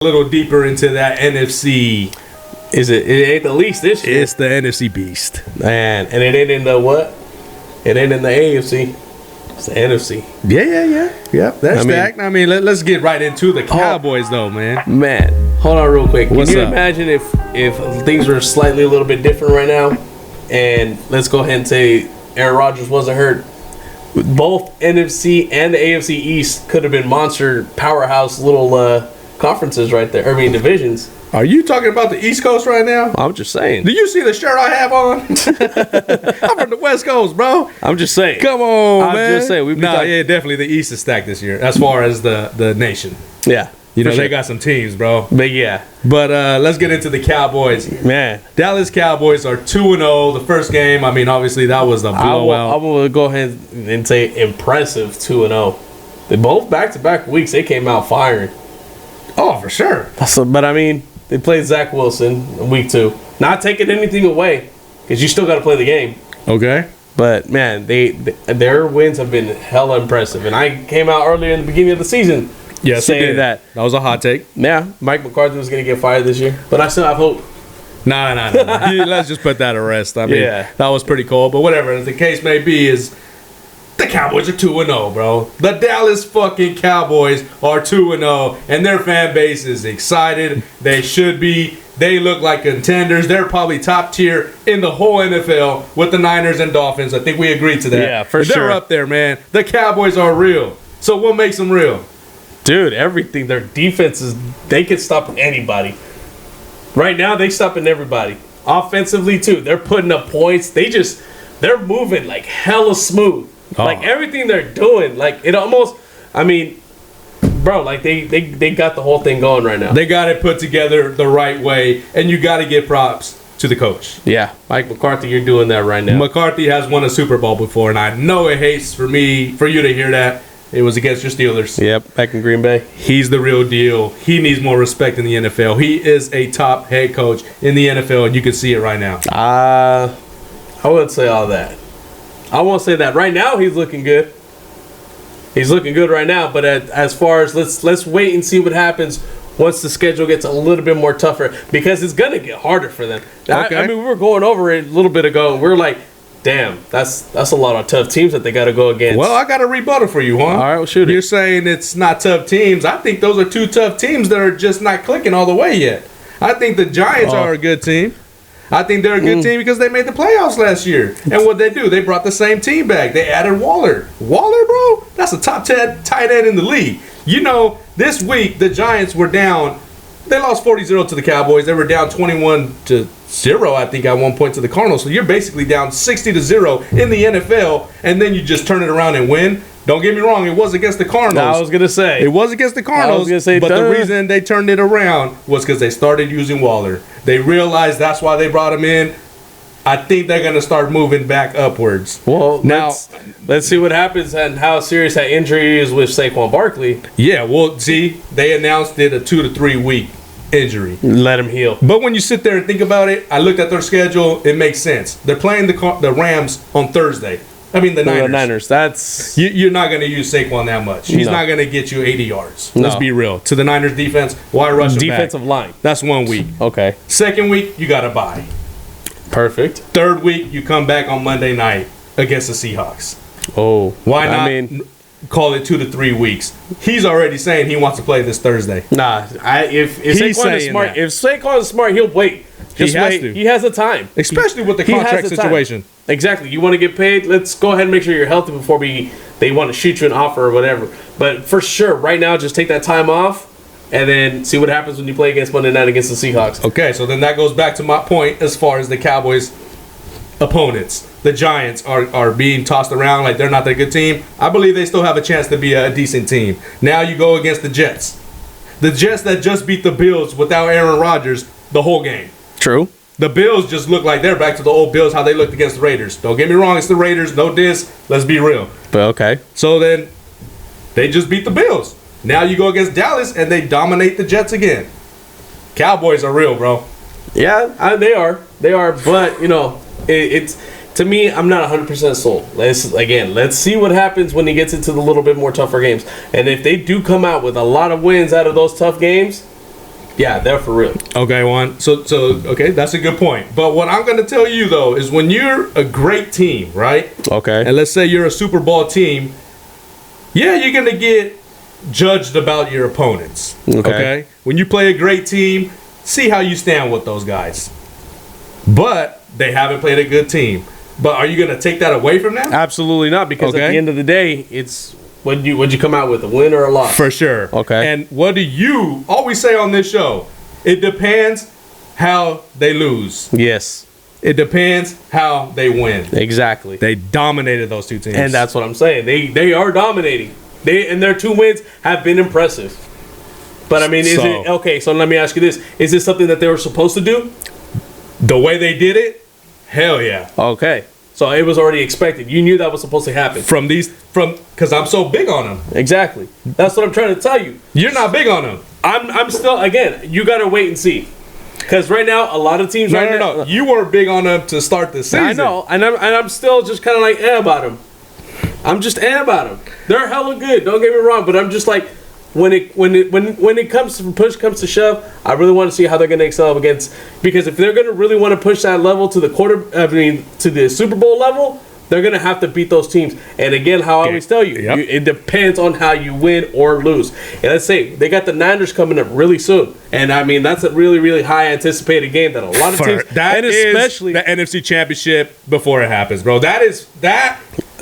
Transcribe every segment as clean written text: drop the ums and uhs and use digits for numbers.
a little deeper into that NFC. It ain't the least this year. It's the NFC beast. Man, and it ain't in the what? It ain't in the AFC. It's the NFC. Yeah. That's stacked. I mean, let's get right into the Cowboys, though, man. Man, hold on real quick. What's Can you up? imagine if things were slightly a little bit different right now? And let's go ahead and say Aaron Rodgers wasn't hurt. Both NFC and the AFC East could have been monster powerhouse little conferences right there. I mean, divisions. Are you talking about the East Coast right now? I'm just saying. Do you see the shirt I have on? I'm from the West Coast, bro. I'm just saying. Come on, I'm man. just saying. Yeah, definitely the East is stacked this year as far as the nation. Yeah. You know, for sure. they got some teams, bro. But yeah. But let's get into the Cowboys. Man. Dallas Cowboys are 2-0. The first game, I mean, obviously that was a blowout. I will go ahead and say impressive 2-0. They both back-to-back weeks, they came out firing. Oh, for sure. But I mean, they played Zach Wilson in week 2. Not taking anything away, because you still got to play the game. Okay. But man, their wins have been hella impressive. And I came out earlier in the beginning of the season saying that was a hot take. Yeah, Mike McCarthy was going to get fired this year. But I still have hope. No. Let's just put that to rest. I mean, Yeah. that was pretty cool. But whatever, as the case may be, is the Cowboys are 2-0, bro. The Dallas fucking Cowboys are 2-0, and their fan base is excited. They should be. They look like contenders. They're probably top tier in the whole NFL with the Niners and Dolphins. I think we agreed to that. Yeah, for They're sure. up there, man. The Cowboys are real. So what makes them real? Dude, everything. Their defense they can stop anybody. Right now, they stopping everybody. Offensively, too. They're putting up points. They're moving like hella smooth. Oh. Like everything they're doing, like it almost, I mean, bro, like they got the whole thing going right now. They got it put together the right way, and you got to give props to the coach. Yeah, Mike McCarthy, you're doing that right now. McCarthy has won a Super Bowl before, and I know it hates for you to hear that. It was against your Steelers. Yep, back in Green Bay. He's the real deal. He needs more respect in the NFL. He is a top head coach in the NFL, and you can see it right now. I wouldn't say all that. I won't say that. Right now, he's looking good. He's looking good right now, but as far as let's wait and see what happens once the schedule gets a little bit more tougher, because it's going to get harder for them. Okay. I mean, we were going over it a little bit ago, and we are like, damn, that's a lot of tough teams that they got to go against. Well, I got a rebuttal for you, huh? All right, well, shoot it. You're saying it's not tough teams. I think those are two tough teams that are just not clicking all the way yet. I think the Giants are a good team. I think they're a good team because they made the playoffs last year. And what they do, they brought the same team back. They added Waller. Waller, bro? That's a top 10 tight end in the league. You know, this week, the Giants were down. They lost 40-0 to the Cowboys. They were down 21-0, I think, at one point to the Cardinals. So you're basically down 60-0 in the NFL, and then you just turn it around and win. Don't get me wrong, it was against the Cardinals. I was going to say. It was against the Cardinals, but the reason they turned it around was because they started using Waller. They realized that's why they brought him in. I think they're going to start moving back upwards. Well, now, let's see what happens and how serious that injury is with Saquon Barkley. Yeah, well, see, they announced it a 2 to 3 week injury. Let him heal. But when you sit there and think about it, I looked at their schedule. It makes sense. They're playing the Rams on Thursday. I mean, the Niners. The Niners. That's you're not going to use Saquon that much. He's not going to get you 80 yards. Let's be real. To the Niners defense, why rush him back? Defensive line. That's 1 week. Okay. Second week, you got to bye. Perfect. Third week, you come back on Monday night against the Seahawks. Oh. Why not call it 2 to 3 weeks? He's already saying he wants to play this Thursday. Nah. If Saquon is smart, if Saquon is smart, he'll wait. Just wait. He has the time. Especially with the contract situation. Exactly. You want to get paid? Let's go ahead and make sure you're healthy before they want to shoot you an offer or whatever. But for sure, right now, just take that time off and then see what happens when you play against Monday night against the Seahawks. Okay, so then that goes back to my point as far as the Cowboys' opponents. The Giants are being tossed around like they're not that good team. I believe they still have a chance to be a decent team. Now you go against the Jets. The Jets that just beat the Bills without Aaron Rodgers the whole game. True. The Bills just look like they're back to the old Bills, how they looked against the Raiders. Don't get me wrong, it's the Raiders, no diss. Let's be real. But okay. So then, they just beat the Bills. Now you go against Dallas, and they dominate the Jets again. Cowboys are real, bro. Yeah, they are. They are, but, you know, it's to me, I'm not 100% sold. Let's see what happens when he gets into the little bit more tougher games. And if they do come out with a lot of wins out of those tough games, Yeah, they're for real. Okay, Juan. So okay, that's a good point. But what I'm going to tell you though is when you're a great team, right? Okay. And let's say you're a Super Bowl team, yeah, you're going to get judged about your opponents. Okay. When you play a great team, see how you stand with those guys. But they haven't played a good team. But are you going to take that away from them? Absolutely not, because at the end of the day, it's what'd you come out with, a win or a loss? For sure. Okay. And what do you always say on this show? It depends how they lose. Yes. It depends how they win. Exactly. They dominated those two teams. And that's what I'm saying. They are dominating. And their 2 wins have been impressive. But I mean, is it okay? So let me ask you this: is this something that they were supposed to do? The way they did it, hell yeah. Okay, so it was already expected. You knew that was supposed to happen. Because I'm so big on them. Exactly. That's what I'm trying to tell you. You're not big on them. I'm still, again. You gotta wait and see. Because right now, a lot of teams. No. You weren't big on them to start the season. I know, and I'm still just kind of like about them. I'm just about them. They're hella good. Don't get me wrong, but I'm just like, when it comes to push comes to shove, I really want to see how they're going to excel against, because if they're going to really want to push that level to to the Super Bowl level, they're going to have to beat those teams. And again, how I always tell you, it depends on how you win or lose. And let's say they got the Niners coming up really soon, and I mean that's a really, really high anticipated game that a lot of teams, and especially the NFC Championship before it happens, bro. It's that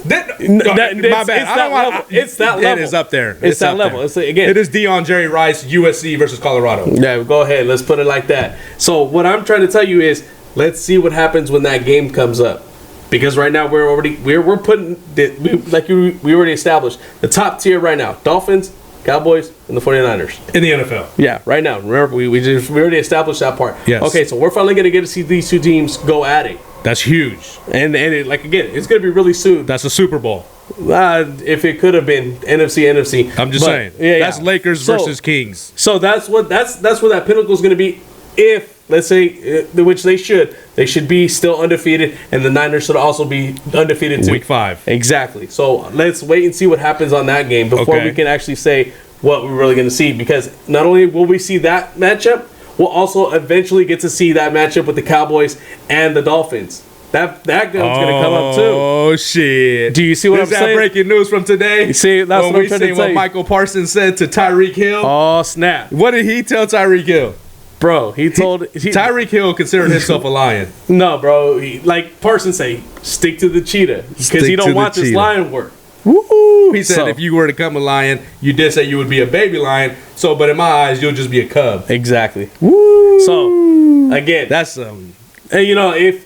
level. It is up there. It's that level. It's again. It is Deion Jerry Rice, USC versus Colorado. Yeah, go ahead. Let's put it like that. So what I'm trying to tell you is, let's see what happens when that game comes up, because right now we're putting we already established the top tier right now: Dolphins, Cowboys, and the 49ers in the NFL. Yeah, right now. Remember, we already established that part. Yes. Okay, so we're finally gonna get to see these two teams go at it. That's huge. And again, it's going to be really soon. That's a Super Bowl. If it could have been NFC. I'm just saying. Yeah, that's Lakers versus Kings. So that's where that pinnacle is going to be. If, let's say, which they should be still undefeated, and the Niners should also be undefeated too. Week 5. Exactly. So let's wait and see what happens on that game before we can actually say what we're really going to see. Because not only will we see that matchup, we'll also eventually get to see that matchup with the Cowboys and the Dolphins. That game's going to come up too. Oh shit! Do you see what I'm saying? Is that breaking news from today? You see, that's when what we I'm trying to seen tell what you. Michael Parsons said to Tyreek Hill. Oh snap! What did he tell Tyreek Hill? Bro, Tyreek Hill considered himself a lion. No, bro. Like Parsons say, stick to the cheetah, because he don't want this lion work. Woo! He said if you were to become a lion, you did say you would be a baby lion. So, but in my eyes, you'll just be a cub. Exactly. Woo! So, again, that's and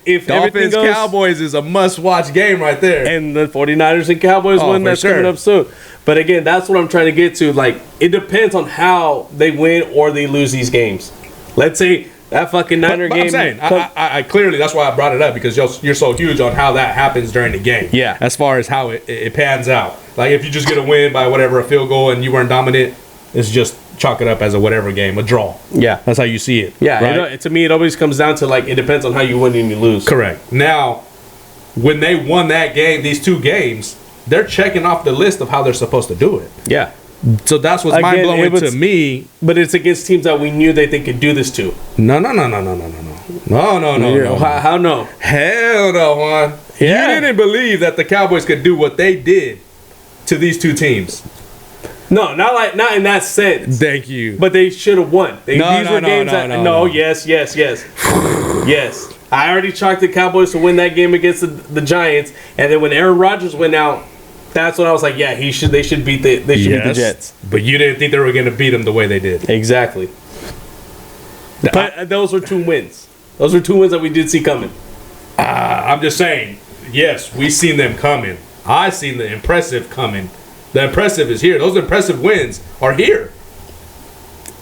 if Dolphins goes, Cowboys is a must-watch game right there, and the 49ers and Cowboys win, that's coming up soon. But again, that's what I'm trying to get to. Like, it depends on how they win or they lose these games. Let's say that fucking Niner game. I'm saying, I clearly, that's why I brought it up, because you're so huge on how that happens during the game. Yeah. As far as how it pans out. Like, if you just get a win by a field goal and you weren't dominant, it's just chalk it up as a whatever game, a draw. Yeah. That's how you see it. Yeah. Right? To me, it always comes down to, like, it depends on how you win and you lose. Correct. Now, when they won that game, these 2 games, they're checking off the list of how they're supposed to do it. Yeah. So that's what's mind-blowing to me. But it's against teams that we knew that they could do this to. No. How no? Hell no, Juan. Yeah. You didn't believe that the Cowboys could do what they did to these 2 teams. No, not in that sense. Thank you. But they should have won. No. Yes. Yes. I already chalked the Cowboys to win that game against the Giants, and then when Aaron Rodgers went out, that's when I was like, yeah, they should beat the Jets. But you didn't think they were going to beat them the way they did. Exactly. But those were 2 wins. Those were 2 wins that we did see coming. I'm just saying, yes, we seen them coming. I seen the impressive coming. The impressive is here. Those impressive wins are here.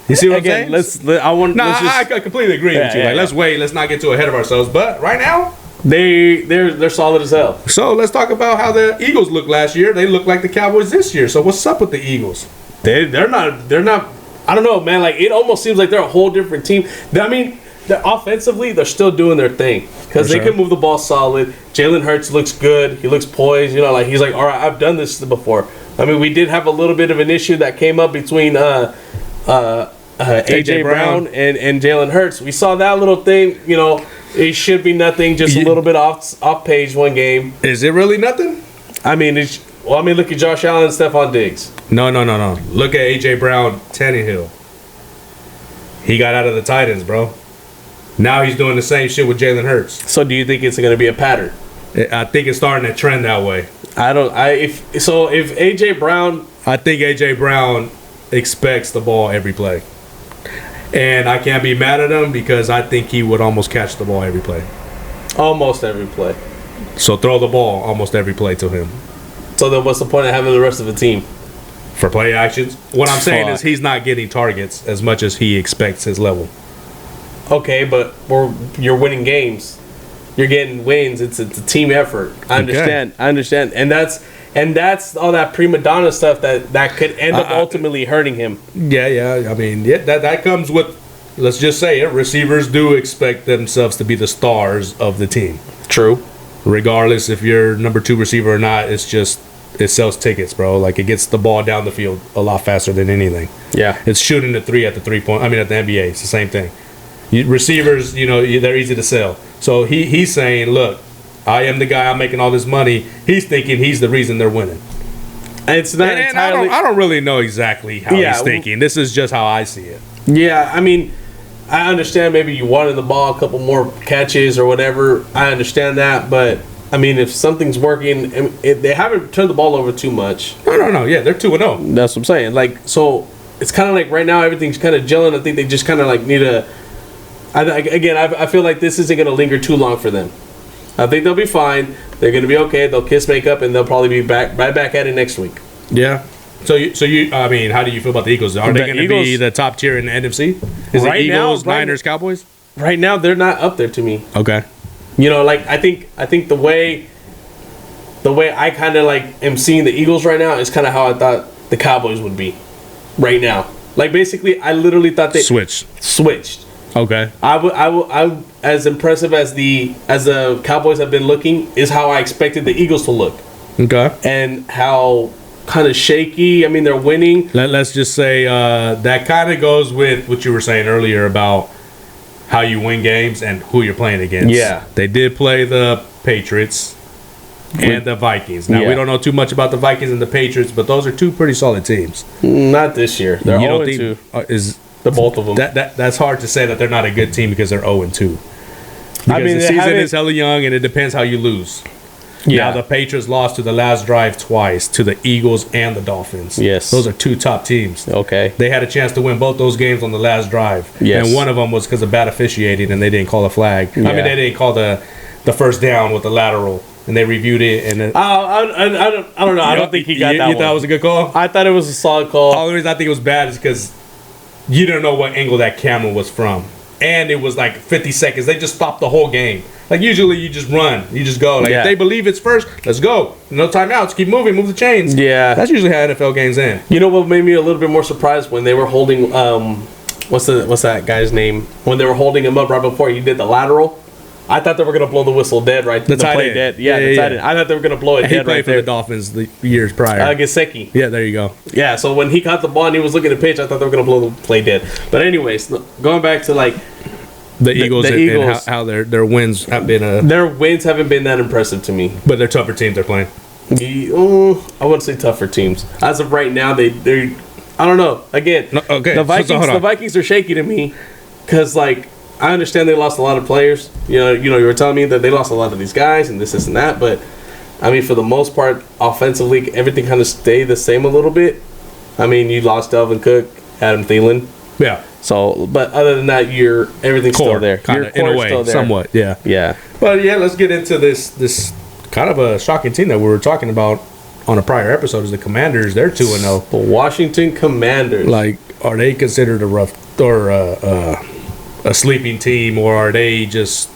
You see what I'm saying? I completely agree with you. Let's wait. Let's not get too ahead of ourselves. But right now, they're solid as hell. So let's talk about how the Eagles looked last year. They look like the Cowboys this year. So what's up with the Eagles? They're not. I don't know, man. Like, it almost seems like they're a whole different team. I mean, offensively, they're still doing their thing because they can move the ball solid. Jalen Hurts looks good. He looks poised. He's like, all right, I've done this before. I mean, we did have a little bit of an issue that came up between AJ Brown and Jalen Hurts. We saw that little thing. You know, it should be nothing, just a little bit off page one game. Is it really nothing? I mean, look at Josh Allen and Stephon Diggs. No. Look at AJ Brown, Tannehill. He got out of the Titans, bro. Now he's doing the same shit with Jalen Hurts. So do you think it's going to be a pattern? I think it's starting to trend that way. If AJ Brown, I think AJ Brown expects the ball every play. And I can't be mad at him because I think he would almost catch the ball every play. Almost every play. So throw the ball almost every play to him. So then what's the point of having the rest of the team? For play actions? What I'm saying is he's not getting targets as much as he expects his level. Okay, but you're winning games. You're getting wins. It's a team effort. I understand. And that's all that prima donna stuff that could end up ultimately hurting him. Yeah. I mean, that comes with, let's just say it, receivers do expect themselves to be the stars of the team. True. Regardless if you're number 2 receiver or not, it sells tickets, bro. Like, it gets the ball down the field a lot faster than anything. Yeah. It's shooting the 3 at the 3-point. I mean, at the NBA, it's the same thing. Receivers, they're easy to sell. So he's saying, look, I am the guy. I'm making all this money. He's thinking he's the reason they're winning. And it's not entirely. I don't really know exactly how he's thinking. This is just how I see it. Yeah, I mean, I understand maybe you wanted the ball, a couple more catches or whatever. I understand that, but I mean, if something's working, they haven't turned the ball over too much. No. Yeah, they're 2-0. That's what I'm saying. Like, so it's kind of like right now everything's kind of gelling. I think they just kind of like need a. I feel like this isn't going to linger too long for them. I think they'll be fine. They're going to be okay. They'll kiss, make up, and they'll probably be right back at it next week. Yeah. So you, I mean, how do you feel about the Eagles? Are they going to be the top tier in the NFC? Is it Eagles, Niners, Cowboys? Right now, they're not up there to me. Okay. Like I think the way I kind of like am seeing the Eagles right now is kind of how I thought the Cowboys would be right now. Like, basically, I literally thought they switched. Okay. I as impressive as the Cowboys have been looking is how I expected the Eagles to look. Okay. And how kind of shaky. I mean, they're winning. Let's just say that kind of goes with what you were saying earlier about how you win games and who you're playing against. Yeah. They did play the Patriots and the Vikings. Now, we don't know too much about the Vikings and the Patriots, but those are 2 pretty solid teams. Not this year. They're 0-2. The both of them. That's hard to say that they're not a good team because they're 0-2. Because I mean, the season is hella young, and it depends how you lose. Yeah. Now, the Patriots lost to the last drive twice to the Eagles and the Dolphins. Yes. Those are 2 top teams. Okay. They had a chance to win both those games on the last drive. Yes. And one of them was because of bad officiating, and they didn't call a flag. Yeah. I mean, they didn't call the first down with the lateral, and they reviewed it. And I don't know. I don't think he got that one. You thought it was a good call? I thought it was a solid call. The only reason I think it was bad is because you don't know what angle that camera was from. And it was like 50 seconds. They just stopped the whole game. Like, usually you just run. You just go. Like, if they believe it's first, let's go. No timeouts. Keep moving. Move the chains. Yeah. That's usually how NFL games end. You know what made me a little bit more surprised? When they were holding, what's that guy's name? When they were holding him up right before he did the lateral. I thought they were going to blow the whistle dead right there. The tight end. Dead. Yeah, the tight end. I thought they were going to blow it dead right there. He played for the Dolphins the years prior. Gesicki. Yeah, there you go. Yeah, so when he caught the ball and he was looking at pitch, I thought they were going to blow the play dead. But anyways, going back to like the Eagles and how their wins have been. Their wins haven't been that impressive to me. But they're tougher teams they're playing. I wouldn't say tougher teams. As of right now, they're I don't know. Again, the Vikings are shaky to me because, like, I understand they lost a lot of players. You were telling me that they lost a lot of these guys and this and that, but I mean, for the most part, offensively, everything kind of stayed the same a little bit. I mean, you lost Dalvin Cook, Adam Thielen. Yeah. So, but other than that, everything's still there. Kind of, in a way, somewhat. Yeah. Yeah. But yeah, let's get into this kind of a shocking team that we were talking about on a prior episode. Is the Commanders? They're 2-0. The Washington Commanders. Like, are they considered a rough or a sleeping team, or are they just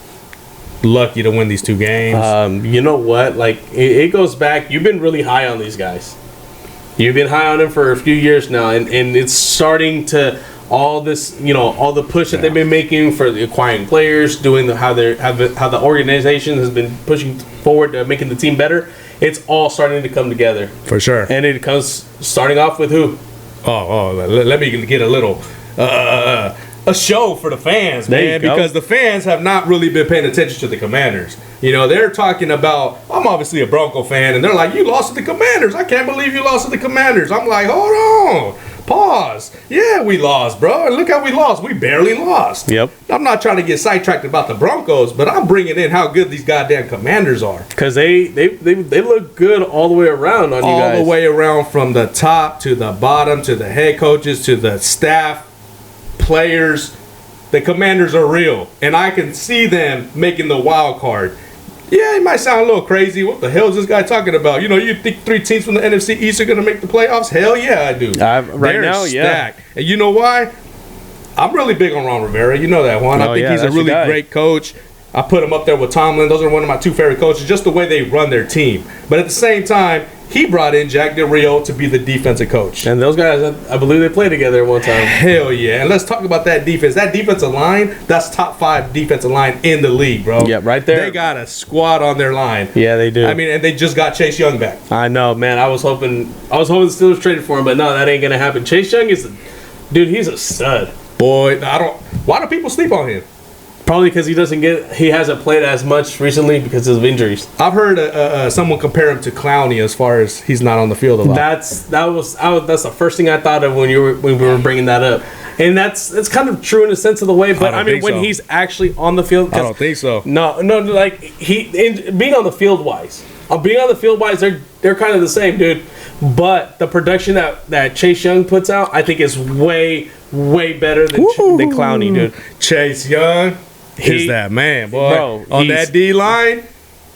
lucky to win these 2 games? You know what? Like, it goes back. You've been really high on these guys. You've been high on them for a few years now, and it's starting to all this, all the push that they've been making for acquiring players, doing how the organization has been pushing forward to making the team better. It's all starting to come together for sure. And it comes starting off with who? Let me get a little. a show for the fans, man, because the fans have not really been paying attention to the Commanders. You know, they're talking about, I'm obviously a Bronco fan, and they're like, you lost to the Commanders. I can't believe you lost to the Commanders. I'm like, hold on. Pause. Yeah, we lost, bro. And look how we lost. We barely lost. Yep. I'm not trying to get sidetracked about the Broncos, but I'm bringing in how good these goddamn Commanders are. Because they look good all the way around on you guys. All the way around, from the top to the bottom, to the head coaches, to the staff, players. The Commanders are real, and I can see them making the wild card. Yeah, it might sound a little crazy. What the hell is this guy talking about? You know, you think 3 teams from the NFC East are going to make the playoffs? Hell yeah, I do. Right now, stacked. Yeah. And you know why? I'm really big on Ron Rivera. You know that, Juan. I think he's a really great coach. I put him up there with Tomlin. Those are one of my 2 favorite coaches, just the way they run their team. But at the same time, he brought in Jack Del Rio to be the defensive coach. And those guys, I believe they played together at one time. Hell yeah. And let's talk about that defense. That defensive line, that's top 5 defensive line in the league, bro. Yeah, right there. They got a squad on their line. Yeah, they do. I mean, and they just got Chase Young back. I know, man. I was hoping the Steelers traded for him, but no, that ain't going to happen. Chase Young he's a stud. Boy, why do people sleep on him? Probably because he hasn't played as much recently because of injuries. I've heard someone compare him to Clowney as far as he's not on the field a lot. That's the first thing I thought of when we were bringing that up, and that's kind of true in a sense of the way. But I mean, when he's actually on the field, I don't think so. No, like being on the field wise, they're kind of the same, dude. But the production that Chase Young puts out, I think is way better than Clowney, dude. Chase Young. He's that man, boy. Bro, on that D line.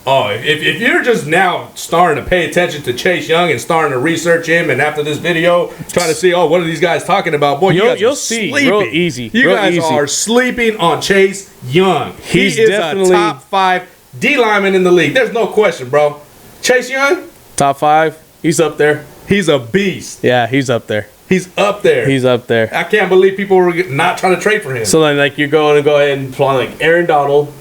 Oh, if you're just now starting to pay attention to Chase Young and starting to research him, and after this video, trying to see, what are these guys talking about? Boy, you'll see. Real easy. You guys are sleeping on Chase Young. He is definitely a top 5 D lineman in the league. There's no question, bro. Chase Young, top 5. He's up there. He's a beast. Yeah, he's up there. He's up there. He's up there. I can't believe people were not trying to trade for him. So then, like, you're going to go ahead and play like Aaron Donald.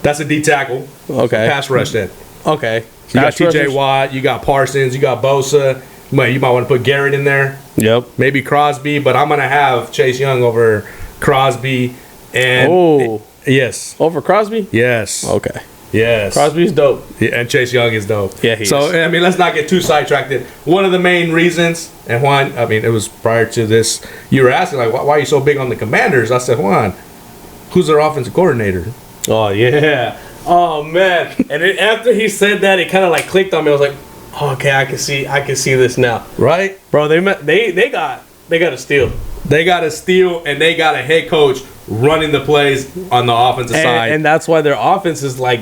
That's a D tackle. Okay. Pass rush then. Okay. You got T.J. Watt. You got Parsons. You got Bosa. You might want to put Garrett in there. Yep. Maybe Crosby, but I'm going to have Chase Young over Crosby. And yes. Over Crosby? Yes. Okay. Yes. Crosby's dope. Yeah, and Chase Young is dope. Yeah, he is. I mean, let's not get too sidetracked. One of the main reasons, and Juan, I mean, it was prior to this, you were asking, like, why are you so big on the Commanders? I said, Juan, who's their offensive coordinator? Oh, yeah. Oh, man. And then after he said that, it kind of, like, clicked on me. I was like, okay, I can see this now. Right? Bro, they got a steal. They got a steal, and they got a head coach running the plays on the offensive side. And that's why their offense is, like,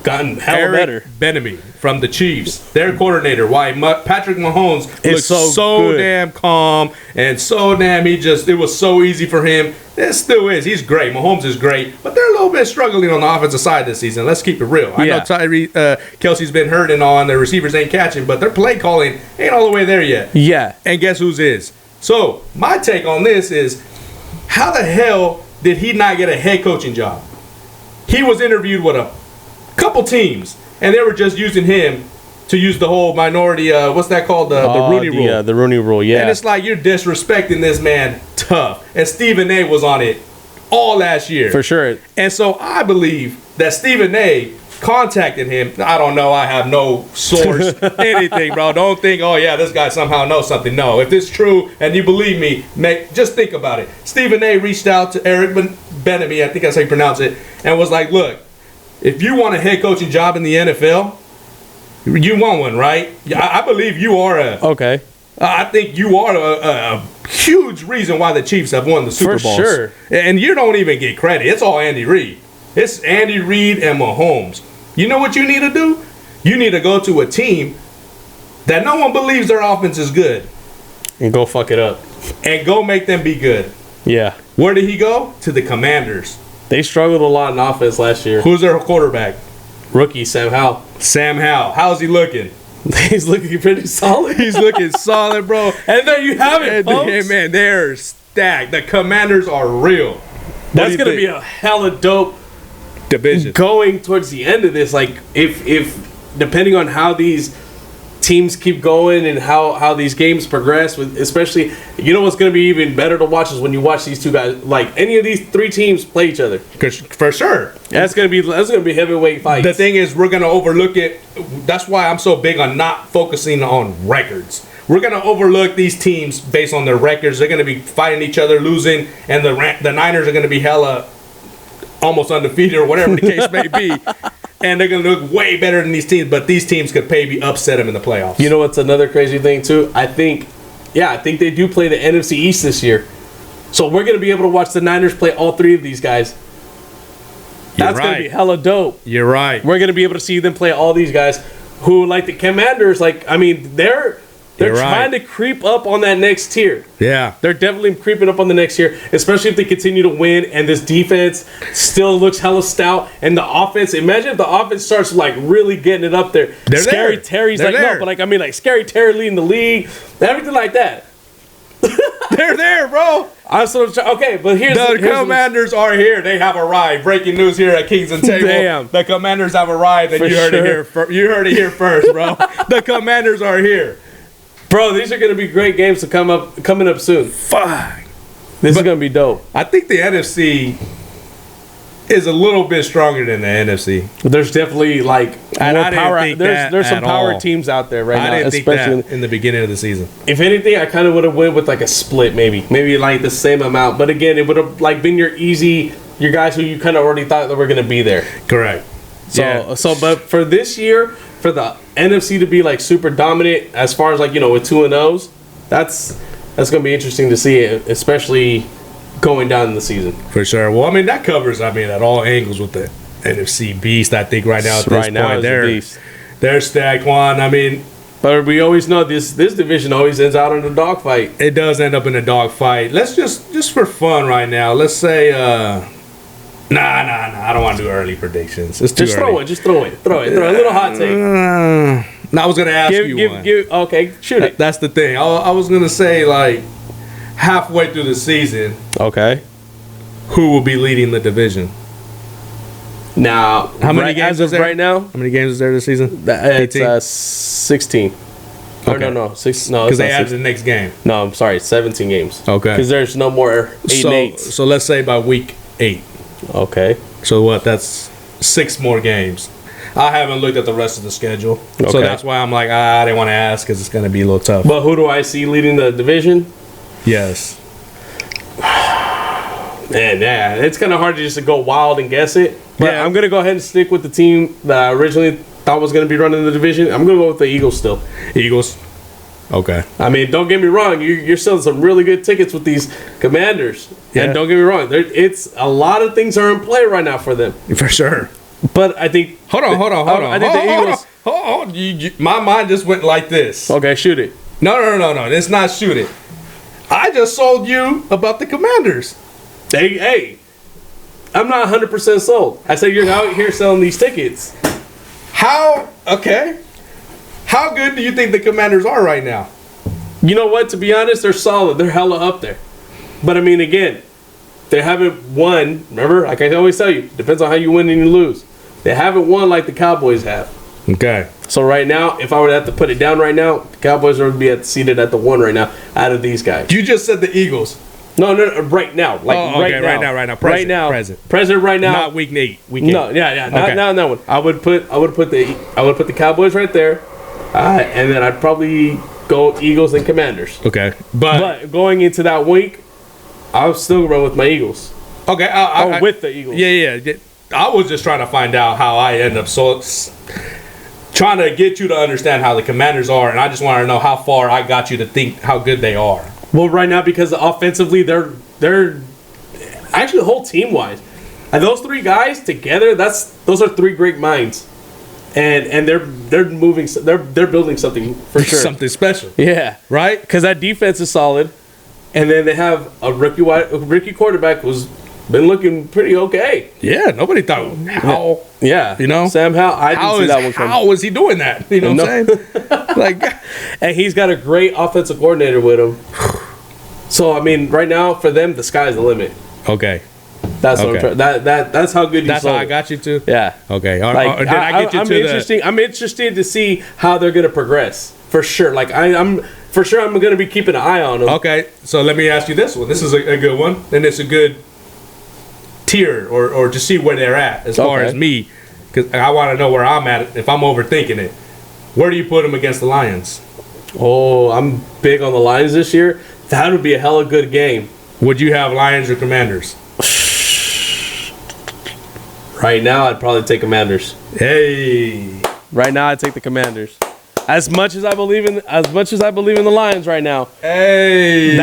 gotten hell better. Bieniemy from the Chiefs, their coordinator. Why Patrick Mahomes looks so damn calm and so damn. It was so easy for him. It still is. He's great. Mahomes is great, but they're a little bit struggling on the offensive side this season. Let's keep it real. I know Kelsey's been hurt and all, and the receivers ain't catching, but their play calling ain't all the way there yet. Yeah. And guess whose is? So my take on this is, how the hell did he not get a head coaching job? He was interviewed with a couple teams, and they were just using him to use the whole minority, what's that called? The Rooney Rule. Yeah, the Rooney Rule, yeah. And it's like, you're disrespecting this man tough. And Stephen A. was on it all last year. For sure. And so I believe that Stephen A. contacted him. I don't know. I have no source, anything, bro. Don't think, this guy somehow knows something. No. If it's true and you believe me, just think about it. Stephen A. reached out to Eric Bieniemy, I think that's how you pronounce it, and was like, look, if you want a head coaching job in the NFL, you want one, right? I believe you are okay. I think you are a huge reason why the Chiefs have won the Super Bowls. For sure. And you don't even get credit. It's all Andy Reid. It's Andy Reid and Mahomes. You know what you need to do? You need to go to a team that no one believes their offense is good. And go fuck it up. And go make them be good. Yeah. Where did he go? To the Commanders. They struggled a lot in offense last year. Who's their quarterback? Rookie, Sam Howell. Sam Howell. How's he looking? He's looking pretty solid. He's looking solid, bro. And there you have it, folks. Hey, man, they're stacked. The Commanders are real. That's going to be a hella dope division going towards the end of this. Like, if depending on how these teams keep going and how these games progress. With especially, you know what's going to be even better to watch is when you watch these two guys, like any of these three teams play each other. For sure. That's gonna be heavyweight fights. The thing is, we're gonna overlook it. That's why I'm so big on not focusing on records. We're gonna overlook these teams based on their records. They're gonna be fighting each other, losing, and the Niners are gonna be hella almost undefeated or whatever the case may be. And they're going to look way better than these teams, but these teams could maybe upset them in the playoffs. You know what's another crazy thing, too? I think they do play the NFC East this year. So we're going to be able to watch the Niners play all three of these guys. That's going to be hella dope. You're right. We're going to be able to see them play all these guys who, like the Commanders, they're trying to creep up on that next tier. Yeah. They're definitely creeping up on the next tier, especially if they continue to win and this defense still looks hella stout. And the offense, imagine if the offense starts like really getting it up there. Scary Terry's like, no, but like Scary Terry leading the league, everything like that. They're there, bro. Okay, but here's the Commanders are here. They have arrived. Breaking news here at Kings and Table. Damn. The Commanders have arrived, and you heard it here first, bro. The Commanders are here. Bro, these are going to be great games to coming up soon. Fuck. This is going to be dope. I think the NFC is a little bit stronger than the NFC. There's definitely like more power. There's some power all. teams out there right now. I didn't think that in the beginning of the season. If anything, I kind of would have went with like a split, maybe like the same amount. But again, it would have like been your guys who you kind of already thought that were going to be there. Correct. But for this year, for the NFC to be like super dominant as far as like with 2-0s, that's going to be interesting to see, especially going down in the season. For sure. Well, I mean that covers at all angles with the NFC beast. I think right now at this point they're stacked. Juan. I mean, but we always know this division always ends out in a dogfight. It does end up in a dogfight. Let's just for fun right now. Let's say Nah. I don't want to do early predictions. It's too early. Just throw it. Throw a little hot take. I was going to ask you one. Okay, shoot it. That's the thing. I was going to say, like, halfway through the season, okay, who will be leading the division? Now, how many games is there right now? How many games is there this season? It's 16. Okay. No, 6. No, because they added the next game. No, I'm sorry, 17 games. Okay, because there's no more 8 and 8s. So let's say by week 8. Okay. So what? That's 6 more games. I haven't looked at the rest of the schedule, so that's why I'm like, I didn't want to ask because it's going to be a little tough. But who do I see leading the division? Yes. Man, yeah, it's kind of hard to just go wild and guess it. But I'm going to go ahead and stick with the team that I originally thought was going to be running the division. I'm going to go with the Eagles still. Eagles. Okay. I mean, don't get me wrong. You're selling some really good tickets with these Commanders. Yeah. And don't get me wrong. It's a lot of things are in play right now for them. For sure. But I think... Hold on. I think the Eagles... Hold on. My mind just went like this. Okay, shoot it. No. It's not shoot it. I just sold you about the Commanders. Hey. I'm not 100% sold. I said you're out here selling these tickets. Okay. How good do you think the Commanders are right now? You know what? To be honest, they're solid. They're hella up there. But, I mean, again, they haven't won. Remember, like I always tell you, depends on how you win and you lose. They haven't won like the Cowboys have. Okay. So, right now, if I were to have to put it down right now, the Cowboys would be seated at the 1 right now out of these guys. You just said the Eagles. No, right now. Right now. Present right now. Not week 8. No, yeah. Not that one. I would put the Cowboys right there. And then I'd probably go Eagles and Commanders. Okay. But going into that week, I'll still run with my Eagles. Okay. With the Eagles. Yeah. I was just trying to find out how I end up trying to get you to understand how the Commanders are, and I just want to know how far I got you to think how good they are. Well, right now, because offensively, they're actually whole team-wise. And those 3 guys together, those are 3 great minds. And they're moving. They're building something for sure. Something special. Yeah. Right. Because that defense is solid, and then they have a rookie quarterback who's been looking pretty okay. Yeah. Nobody thought how. Yeah. You know, Sam Howell. I didn't see that one coming. How was he doing that? You know what I'm saying? Like, and he's got a great offensive coordinator with him. So I mean, right now for them, the sky's the limit. Okay. That's okay. That's how good you That's sold how I got you to. Yeah. Okay. I'm interested to see how they're going to progress. for sure. Like I'm for sure I'm going to be keeping an eye on them. Okay, so let me ask you this one. This is a good one, and it's a good tier or to see where they're at as far as me, because I want to know where I'm at if I'm overthinking it. Where do you put them against the Lions? Oh, I'm big on the Lions this year. That would be a hella good game. Would you have Lions or Commanders? Right now, I'd probably take Commanders. Hey. Right now, I'd take the Commanders. As much as I believe in the Lions right now. Hey,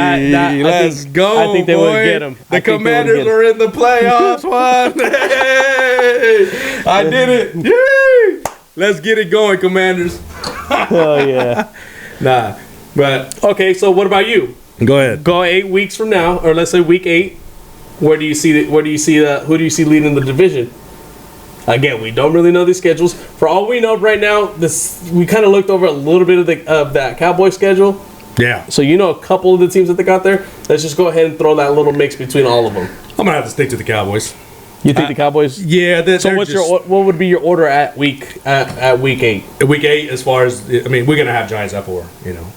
let's go. I think they would get them. The Commanders are in the playoffs. One. Hey, I did it. Yay! Let's get it going, Commanders. Oh yeah. Nah, but okay. So what about you? Go ahead. Go 8 weeks from now, or let's say week 8. Who do you see leading the division? Again, we don't really know these schedules. For all we know right now, we kind of looked over a little bit of that Cowboy schedule. Yeah. So you know a couple of the teams that they got there. Let's just go ahead and throw that little mix between all of them. I'm gonna have to stick to the Cowboys. You think the Cowboys? Yeah. So what would be your order at week 8? Week 8, as far as we're gonna have Giants at 4.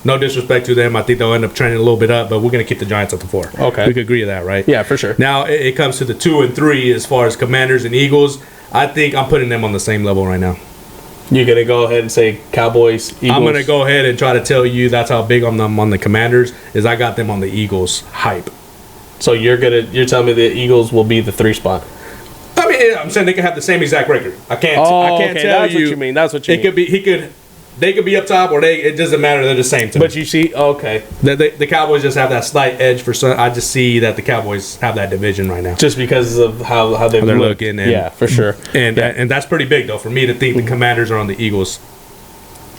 No disrespect to them. I think they'll end up trending a little bit up, but we're gonna keep the Giants at the 4. Okay. We could agree to that, right? Yeah, for sure. Now it comes to the 2 and 3 as far as Commanders and Eagles. I think I'm putting them on the same level right now. You're gonna go ahead and say Cowboys, Eagles. I'm gonna go ahead and try to tell you that's how big I'm on the Commanders. Is I got them on the Eagles hype. So you're telling me the Eagles will be the 3 spot. I mean, I'm saying they could have the same exact record. I can't tell that's you. What you mean. That's what you mean. It could be. They could be up top, or it doesn't matter. They're the same to me. But you see, okay. The Cowboys just have that slight edge for some. I just see that the Cowboys have that division right now. Just because of how they're looking. And, yeah, for sure. And that's pretty big, though, for me to think the Commanders are on the Eagles.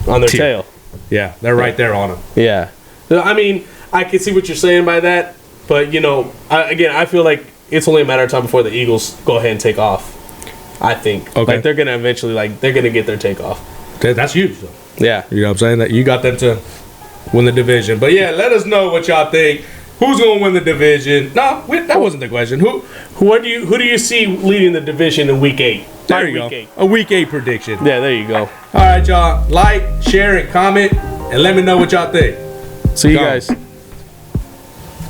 On their tail. Yeah, they're right there on them. Yeah. I mean, I can see what you're saying by that. But, I feel like it's only a matter of time before the Eagles go ahead and take off. I think. Okay. Like, they're going to eventually, they're going to get their takeoff. That's huge, though. Yeah. You know what I'm saying? That you got them to win the division. But yeah, let us know what y'all think. Who's going to win the division? No, that wasn't the question. Who do you see leading the division in week 8? There you go. A week 8 prediction. Yeah, there you go. All right, y'all. Like, share, and comment, and let me know what y'all think. See you guys.